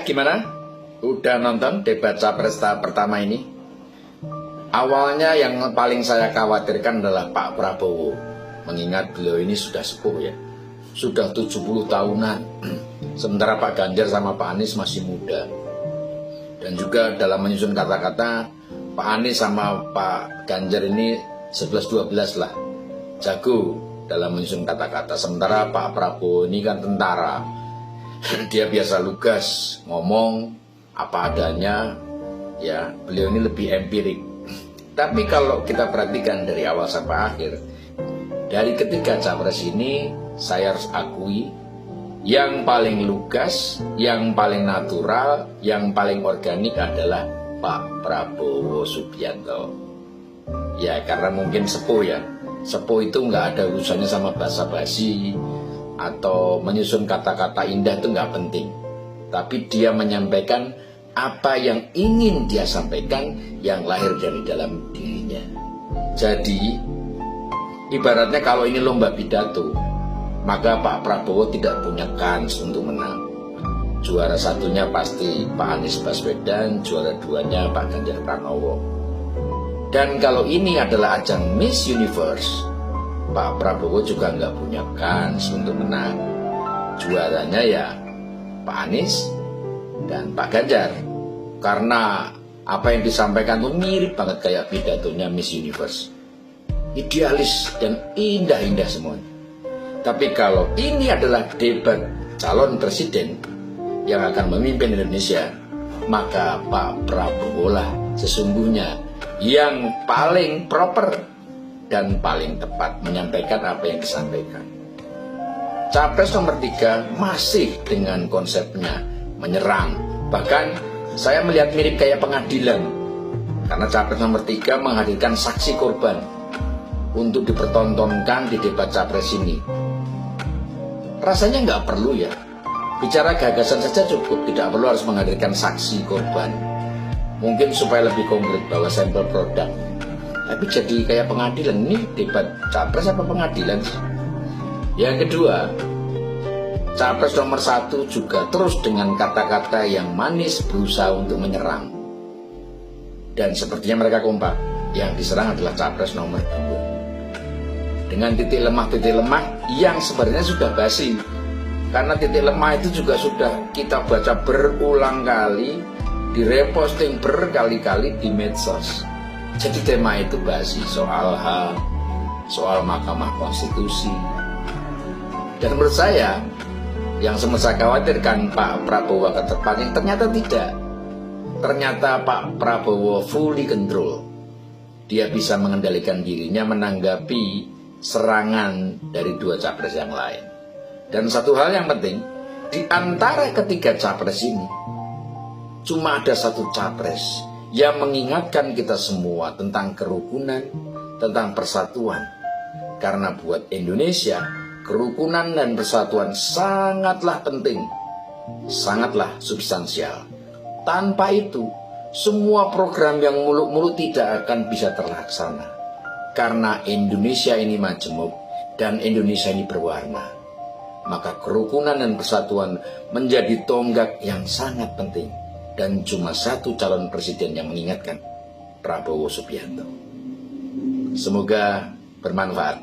gimana? Udah nonton debat capres tahap pertama ini? Awalnya yang paling saya khawatirkan adalah Pak Prabowo. Mengingat beliau ini sudah sepuh ya. Sudah 70 tahunan. Sementara Pak Ganjar sama Pak Anies masih muda. Dan juga dalam menyusun kata-kata, Pak Anies sama Pak Ganjar ini 11-12 lah. Jago dalam menyusun kata-kata. Sementara Pak Prabowo ini kan tentara. Dia biasa lugas, ngomong apa adanya, ya beliau ini lebih empirik. Tapi kalau kita perhatikan dari awal sampai akhir, dari ketiga capres ini saya harus akui yang paling lugas, yang paling natural, yang paling organik adalah Pak Prabowo Subianto. Ya karena mungkin sepuh ya, sepuh itu nggak ada urusannya sama basa-basi atau menyusun kata-kata indah, itu nggak penting. Tapi dia menyampaikan apa yang ingin dia sampaikan yang lahir dari dalam dirinya. Jadi ibaratnya kalau ini lomba pidato, maka Pak Prabowo tidak punya kans untuk menang. Juara satunya pasti Pak Anies Baswedan, juara duanya Pak Ganjar Pranowo. Dan kalau ini adalah ajang Miss Universe, Pak Prabowo juga nggak punya kans untuk menang. Juaranya ya Pak Anies dan Pak Ganjar. Karena apa yang disampaikan itu mirip banget kayak pidatonya Miss Universe. Idealis dan indah-indah semuanya. Tapi kalau ini adalah debat calon presiden yang akan memimpin Indonesia, maka Pak Prabowo lah sesungguhnya yang paling proper dan paling tepat menyampaikan apa yang disampaikan. Capres nomor 3 masih dengan konsepnya menyerang. Bahkan saya melihat mirip kayak pengadilan. Karena capres nomor 3 menghadirkan saksi korban untuk dipertontonkan di debat capres ini. Rasanya nggak perlu ya. Bicara gagasan saja cukup, tidak perlu harus menghadirkan saksi korban. Mungkin supaya lebih konkret bahwa sampel produk. Tapi jadi kayak pengadilan, ini debat capres apa pengadilan sih? Yang kedua, capres nomor 1 juga terus dengan kata-kata yang manis berusaha untuk menyerang. Dan sepertinya mereka kompak, yang diserang adalah capres nomor 2. Dengan titik lemah yang sebenarnya sudah basi. Karena titik lemah itu juga sudah kita baca berulang kali, direposting berkali-kali di medsos. Jadi tema itu basi, soal HAM, soal Mahkamah Konstitusi. Dan menurut saya, yang semua saya khawatirkan Pak Prabowo akan terpancing, ternyata tidak. Ternyata Pak Prabowo fully control. Dia bisa mengendalikan dirinya menanggapi serangan dari dua capres yang lain. Dan satu hal yang penting, di antara ketiga capres ini, cuma ada satu capres yang mengingatkan kita semua tentang kerukunan, tentang persatuan. Karena buat Indonesia, kerukunan dan persatuan sangatlah penting, sangatlah substansial. Tanpa itu, semua program yang muluk-muluk tidak akan bisa terlaksana. Karena Indonesia ini majemuk dan Indonesia ini berwarna. Maka kerukunan dan persatuan menjadi tonggak yang sangat penting. Dan cuma satu calon presiden yang mengingatkan, Prabowo Subianto. Semoga bermanfaat.